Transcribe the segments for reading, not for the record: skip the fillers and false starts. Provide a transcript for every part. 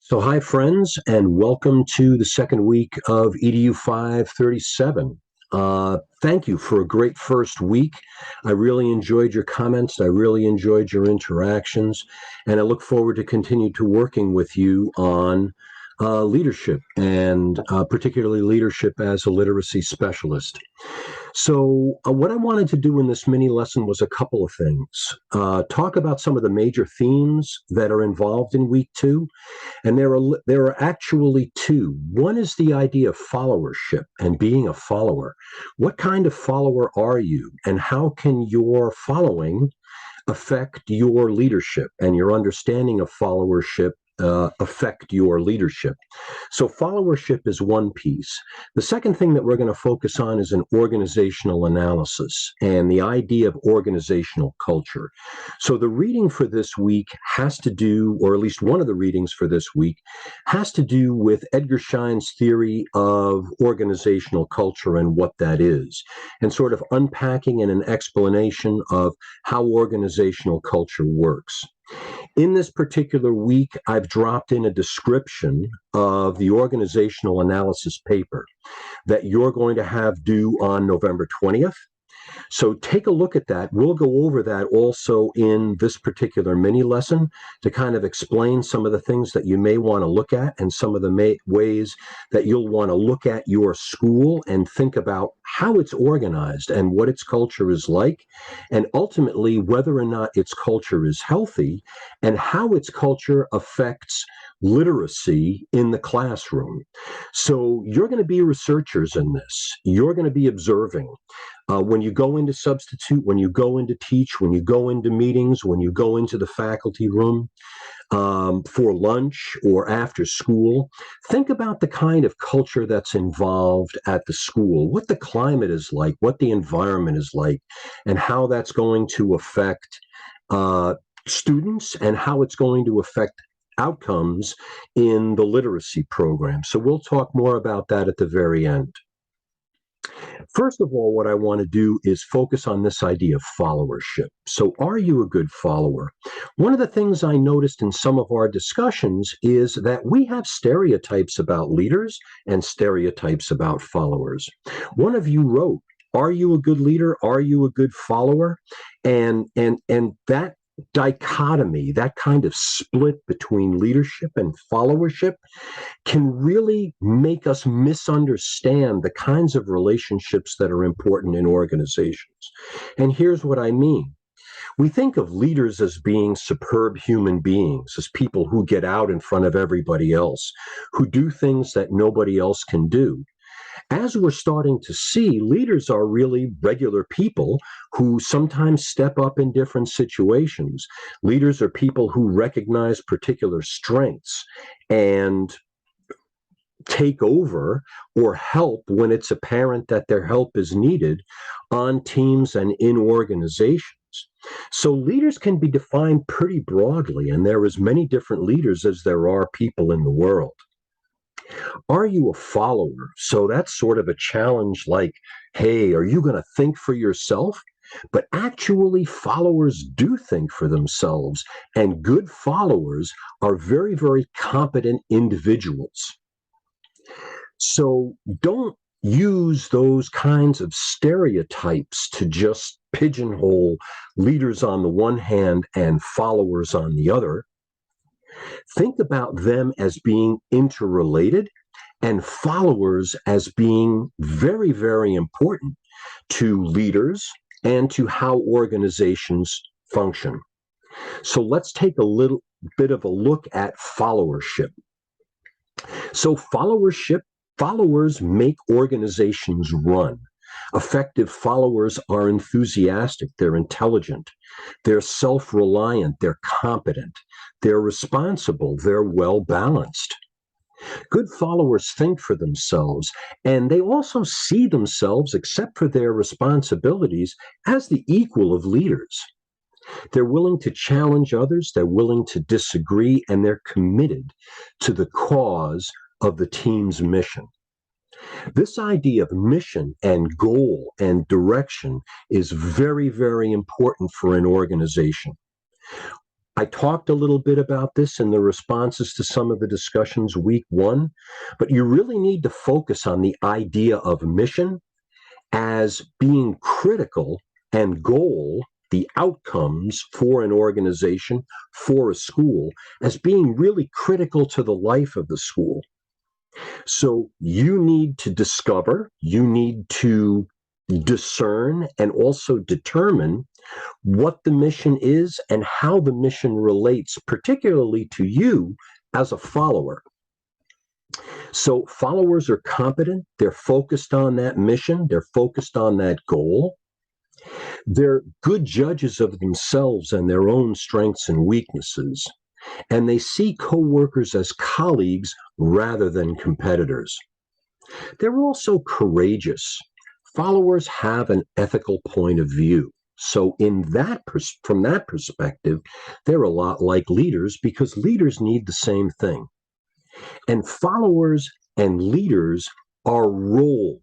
So, hi, friends, and welcome to the second week of EDU 537. Thank you for a great first week. I really enjoyed your comments. I really enjoyed your interactions, and I look forward to continue to working with you on leadership and particularly leadership as a literacy specialist. So, what I wanted to do in this mini lesson was a couple of things. Talk about some of the major themes that are involved in week two, and there are actually two. One is the idea of followership and being a follower. What kind of follower are you, and how can your following affect your leadership and your understanding of followership affect your leadership? So, followership is one piece. The second thing that we're going to focus on is an organizational analysis and the idea of organizational culture. So, the reading for this week has to do, or at least one of the readings for this week, has to do with Edgar Schein's theory of organizational culture and what that is, and sort of unpacking and an explanation of how organizational culture works. In this particular week, I've dropped in a description of the organizational analysis paper that you're going to have due on November 20th. So take a look at that. We'll go over that also in this particular mini lesson to kind of explain some of the things that you may want to look at and some of the ways that you'll want to look at your school and think about how it's organized and what its culture is like, and ultimately whether or not its culture is healthy and how its culture affects literacy in the classroom. So you're going to be researchers in this. You're going to be observing. When you go into substitute, when you go into teach, when you go into meetings, when you go into the faculty room for lunch or after school, think about the kind of culture that's involved at the school, what the climate is like, what the environment is like, and how that's going to affect students and how it's going to affect outcomes in the literacy program. So we'll talk more about that at the very end. First of all, what I want to do is focus on this idea of followership. So, are you a good follower? One of the things I noticed in some of our discussions is that we have stereotypes about leaders and stereotypes about followers. One of you wrote, "Are you a good leader? Are you a good follower?" And that dichotomy, that kind of split between leadership and followership, can really make us misunderstand the kinds of relationships that are important in organizations. And here's what I mean. We think of leaders as being superb human beings, as people who get out in front of everybody else, who do things that nobody else can do. As we're starting to see, leaders are really regular people who sometimes step up in different situations. Leaders are people who recognize particular strengths and take over or help when it's apparent that their help is needed on teams and in organizations. So leaders can be defined pretty broadly, and there are as many different leaders as there are people in the world. Are you a follower? So that's sort of a challenge like, hey, are you going to think for yourself? But actually, followers do think for themselves, and good followers are very, very competent individuals. So don't use those kinds of stereotypes to just pigeonhole leaders on the one hand and followers on the other. Think about them as being interrelated and followers as being very, very important to leaders and to how organizations function. So let's take a little bit of a look at followership. So followers make organizations run. Effective followers are enthusiastic, they're intelligent, they're self-reliant, they're competent, they're responsible, they're well-balanced. Good followers think for themselves, and they also see themselves, except for their responsibilities, as the equal of leaders. They're willing to challenge others, they're willing to disagree, and they're committed to the cause of the team's mission. This idea of mission and goal and direction is very, very important for an organization. I talked a little bit about this in the responses to some of the discussions week one, but you really need to focus on the idea of mission as being critical and goal, the outcomes for an organization, for a school, as being really critical to the life of the school. So you need to discover, you need to discern, and also determine what the mission is and how the mission relates, particularly to you as a follower. So followers are competent, they're focused on that mission, they're focused on that goal. They're good judges of themselves and their own strengths and weaknesses, and they see coworkers as colleagues rather than competitors. They're also courageous. Followers have an ethical point of view. So from that perspective, they're a lot like leaders because leaders need the same thing. And followers and leaders are roles.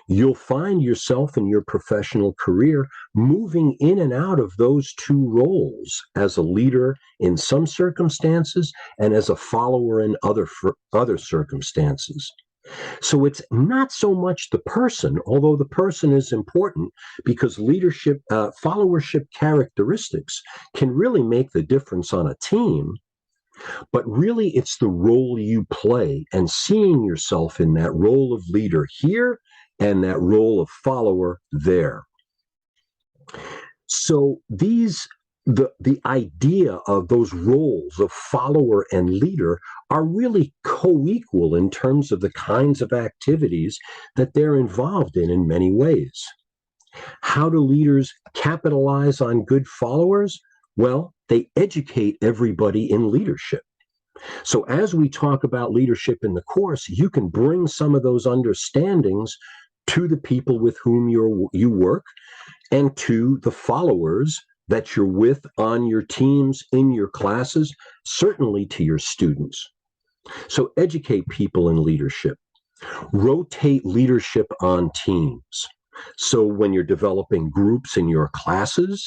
You'll find yourself in your professional career moving in and out of those two roles as a leader in some circumstances and as a follower in other circumstances. So it's not so much the person, although the person is important because leadership, followership characteristics can really make the difference on a team. But really, it's the role you play and seeing yourself in that role of leader here and that role of follower there. So the idea of those roles of follower and leader are really co-equal in terms of the kinds of activities that they're involved in many ways. How do leaders capitalize on good followers? Well, they educate everybody in leadership. So as we talk about leadership in the course, you can bring some of those understandings to the people with whom you work and to the followers that you're with on your teams, in your classes, certainly to your students. So educate people in leadership. Rotate leadership on teams. So when you're developing groups in your classes,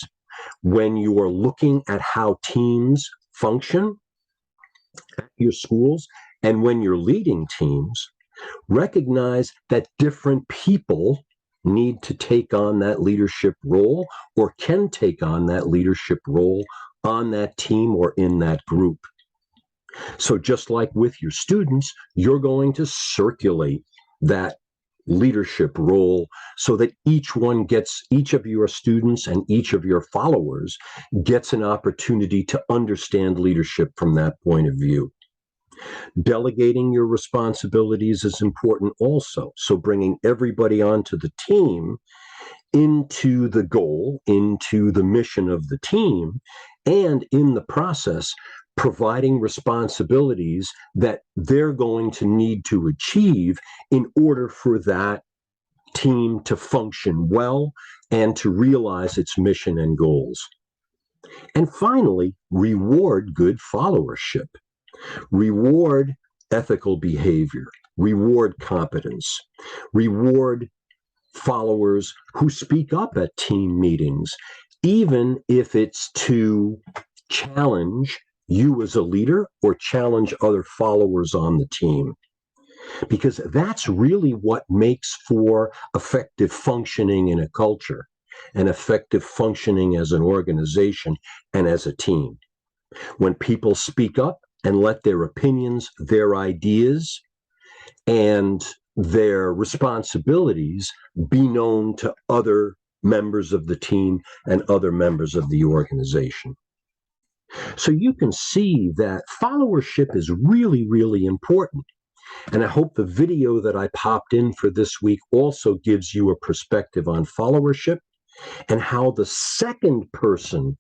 when you are looking at how teams function at your schools, and when you're leading teams, recognize that different people need to take on that leadership role or can take on that leadership role on that team or in that group. So just like with your students, you're going to circulate that leadership role so that each of your students and each of your followers gets an opportunity to understand leadership from that point of view. Delegating your responsibilities is important also. So bringing everybody onto the team into the goal, into the mission of the team, and in the process, providing responsibilities that they're going to need to achieve in order for that team to function well and to realize its mission and goals. And finally, reward good followership. Reward ethical behavior, reward competence, reward followers who speak up at team meetings, even if it's to challenge you as a leader or challenge other followers on the team. Because that's really what makes for effective functioning in a culture and effective functioning as an organization and as a team. When people speak up and let their opinions, their ideas, and their responsibilities be known to other members of the team and other members of the organization. So you can see that followership is really, really important. And I hope the video that I popped in for this week also gives you a perspective on followership and how the second person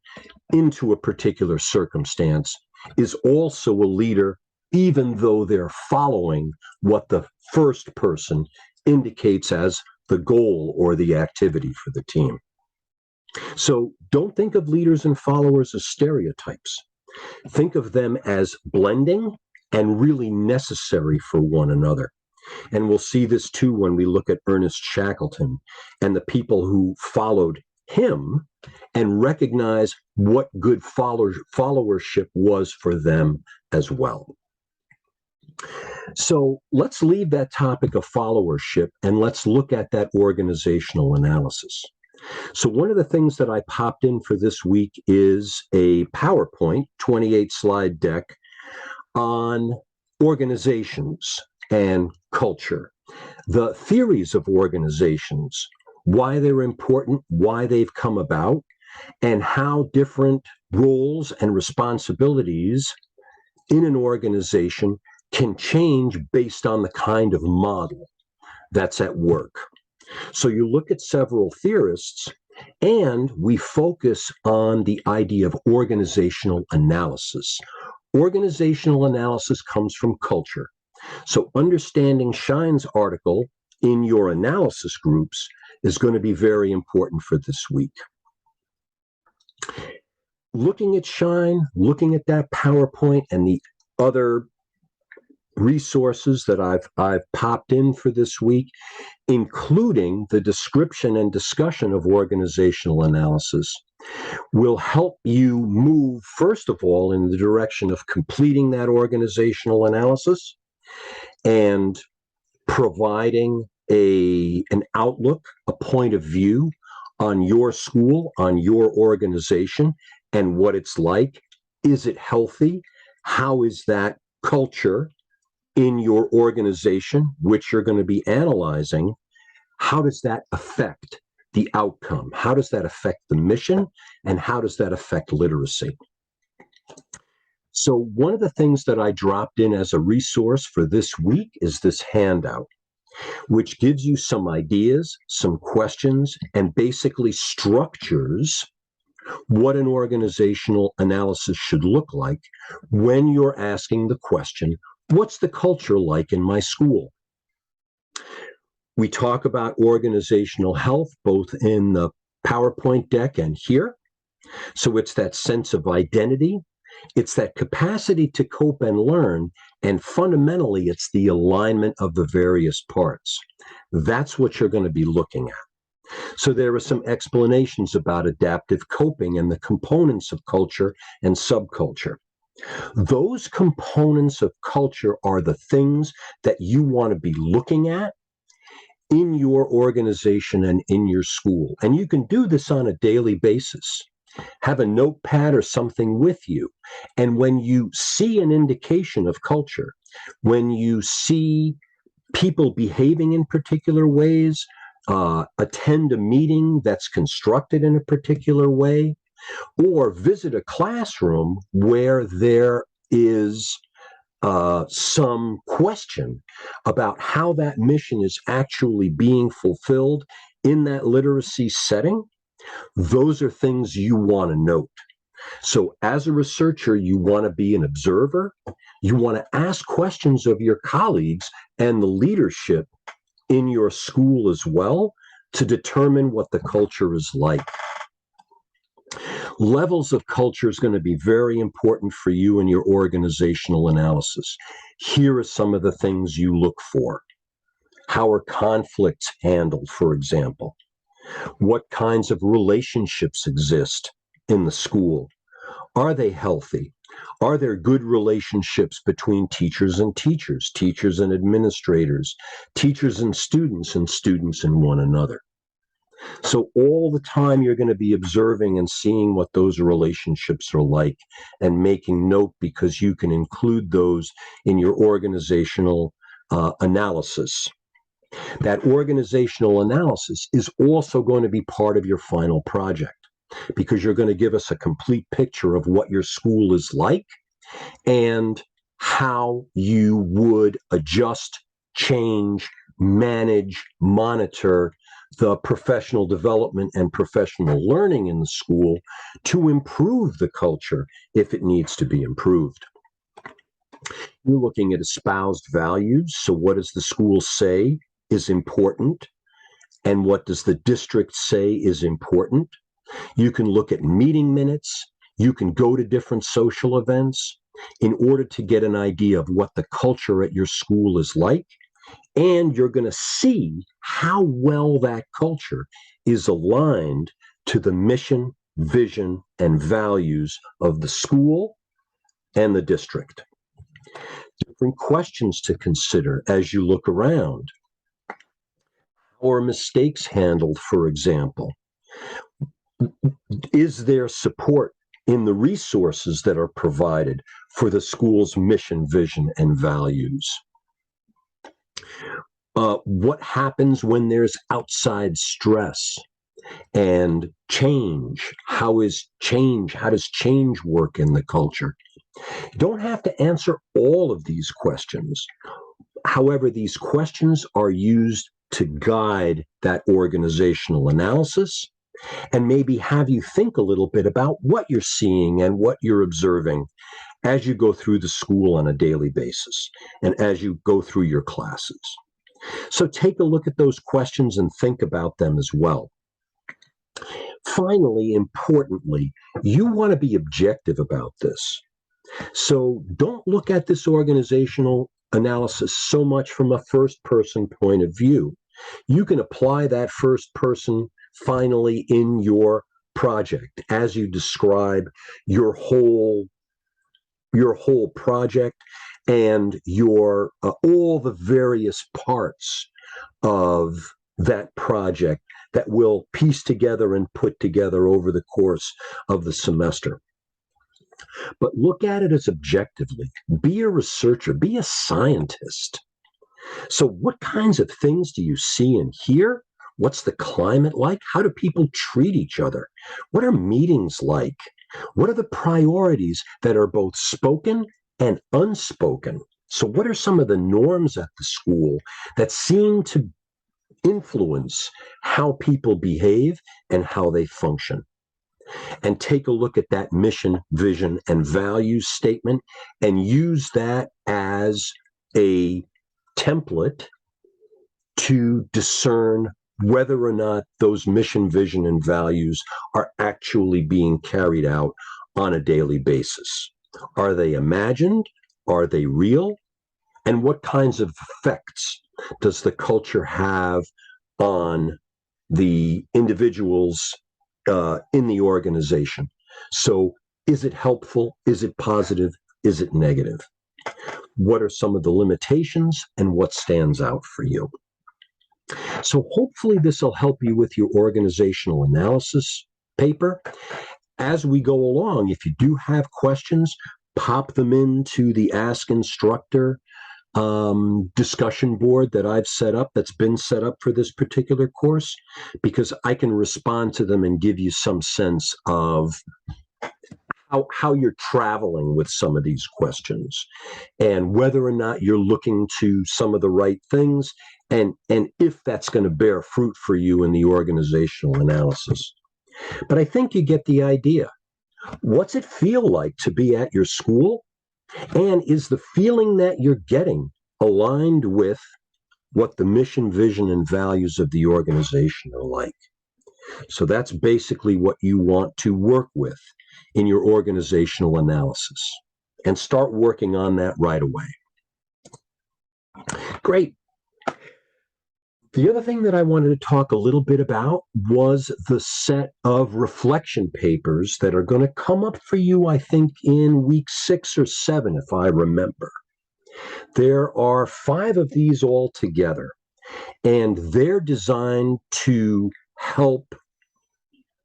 into a particular circumstance is also a leader, even though they're following what the first person indicates as the goal or the activity for the team. So don't think of leaders and followers as stereotypes. Think of them as blending and really necessary for one another. And we'll see this too when we look at Ernest Shackleton and the people who followed him and recognize what good followership was for them as well. So let's leave that topic of followership and let's look at that organizational analysis. So one of the things that I popped in for this week is a PowerPoint 28 slide deck on organizations and culture, the theories of organizations, why they're important, why they've come about, and how different roles and responsibilities in an organization can change based on the kind of model that's at work. So you look at several theorists, and we focus on the idea of organizational analysis. Organizational analysis comes from culture. So understanding Shine's article in your analysis groups is going to be very important for this week. Looking at Shine, looking at that PowerPoint and the other resources that I've popped in for this week, including the description and discussion of organizational analysis, will help you move, first of all, in the direction of completing that organizational analysis and providing an outlook, a point of view on your school, on your organization, and what it's like. Is it healthy? How is that culture in your organization, which you're going to be analyzing? How does that affect the outcome? How does that affect the mission? And how does that affect literacy? So one of the things that I dropped in as a resource for this week is this handout, which gives you some ideas, some questions, and basically structures what an organizational analysis should look like when you're asking the question, what's the culture like in my school? We talk about organizational health both in the PowerPoint deck and here. So it's that sense of identity. It's that capacity to cope and learn. And fundamentally, it's the alignment of the various parts. That's what you're going to be looking at. So there are some explanations about adaptive coping and the components of culture and subculture. Those components of culture are the things that you want to be looking at in your organization and in your school. And you can do this on a daily basis. Have a notepad or something with you. And when you see an indication of culture, when you see people behaving in particular ways, attend a meeting that's constructed in a particular way, or visit a classroom where there is some question about how that mission is actually being fulfilled in that literacy setting, those are things you want to note. So as a researcher, you want to be an observer. You want to ask questions of your colleagues and the leadership in your school as well to determine what the culture is like. Levels of culture is going to be very important for you in your organizational analysis. Here are some of the things you look for. How are conflicts handled, for example? What kinds of relationships exist in the school? Are they healthy? Are there good relationships between teachers and teachers, teachers and administrators, teachers and students and one another? So all the time you're going to be observing and seeing what those relationships are like and making note, because you can include those in your organizational analysis. That organizational analysis is also going to be part of your final project, because you're going to give us a complete picture of what your school is like and how you would adjust, change, manage, monitor the professional development and professional learning in the school to improve the culture if it needs to be improved. You're looking at espoused values. So what does the school say is important? And what does the district say is important? You can look at meeting minutes. You can go to different social events in order to get an idea of what the culture at your school is like. And you're going to see how well that culture is aligned to the mission, vision, and values of the school and the district. Different questions to consider as you look around. How are mistakes handled, for example? Is there support in the resources that are provided for the school's mission, vision, and values? What happens when there's outside stress and change? How does change work in the culture? You don't have to answer all of these questions. However, these questions are used to guide that organizational analysis and maybe have you think a little bit about what you're seeing and what you're observing as you go through the school on a daily basis and as you go through your classes. So take a look at those questions and think about them as well. Finally, importantly, you want to be objective about this. So don't look at this organizational analysis so much from a first-person point of view. You can apply that first person finally in your project as you describe your whole project and your all the various parts of that project that will piece together and put together over the course of the semester. But look at it as objectively. Be a researcher, be a scientist. So what kinds of things do you see and hear? What's the climate like? How do people treat each other? What are meetings like? What are the priorities that are both spoken and unspoken? So what are some of the norms at the school that seem to influence how people behave and how they function? And take a look at that mission, vision, and values statement and use that as a template to discern whether or not those mission, vision, and values are actually being carried out on a daily basis. Are they imagined? Are they real? And what kinds of effects does the culture have on the individuals in the organization? So is it helpful? Is it positive? Is it negative? What are some of the limitations and what stands out for you? So hopefully this will help you with your organizational analysis paper. As we go along, if you do have questions, pop them into the Ask Instructor discussion board that I've set up, that's been set up for this particular course, because I can respond to them and give you some sense of how you're traveling with some of these questions and whether or not you're looking to some of the right things and if that's going to bear fruit for you in the organizational analysis. But I think you get the idea. What's it feel like to be at your school? And is the feeling that you're getting aligned with what the mission, vision, and values of the organization are like? So that's basically what you want to work with in your organizational analysis and start working on that right away. Great. The other thing that I wanted to talk a little bit about was the set of reflection papers that are going to come up for you, I think, in week 6 or 7, if I remember. There are 5 of these all together, and they're designed to help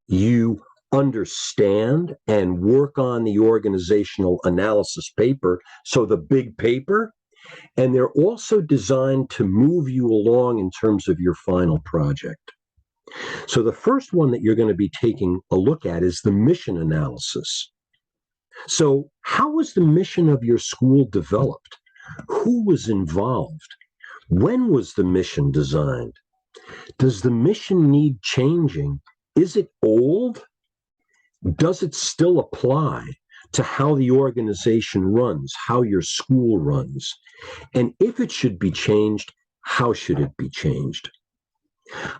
you understand and work on the organizational analysis paper, so the big paper, and they're also designed to move you along in terms of your final project. So the first one that you're going to be taking a look at is the mission analysis. So how was the mission of your school developed? Who was involved? When was the mission designed? Does the mission need changing? Is it old? Does it still apply to how the organization runs, how your school runs? And if it should be changed, how should it be changed?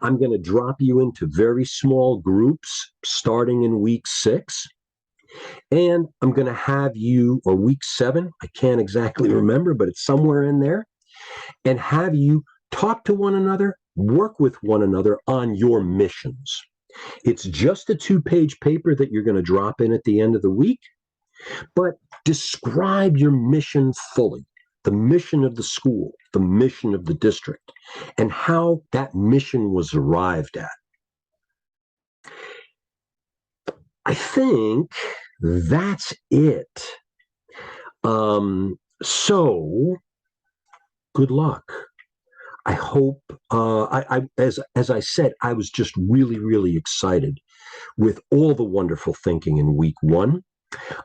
I'm going to drop you into very small groups starting in week 6. And I'm going to have you, or week 7, I can't exactly remember, but it's somewhere in there, and have you talk to one another, work with one another on your missions. It's just a 2-page paper that you're going to drop in at the end of the week, but describe your mission fully, the mission of the school, the mission of the district, and how that mission was arrived at. I think that's it. So good luck. I hope, as I said, I was just really, really excited with all the wonderful thinking in week one.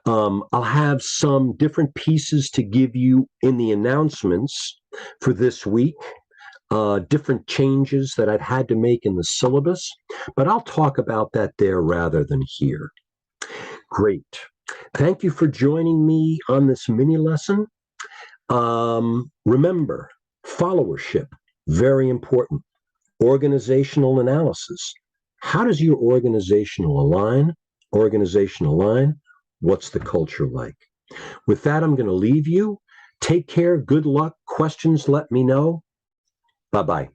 I'll have some different pieces to give you in the announcements for this week, different changes that I've had to make in the syllabus, but I'll talk about that there rather than here. Great. Thank you for joining me on this mini lesson. Remember, followership, very important. Organizational analysis. How does your organization align? What's the culture like? With that, I'm going to leave you. Take care. Good luck. Questions, let me know. Bye-bye.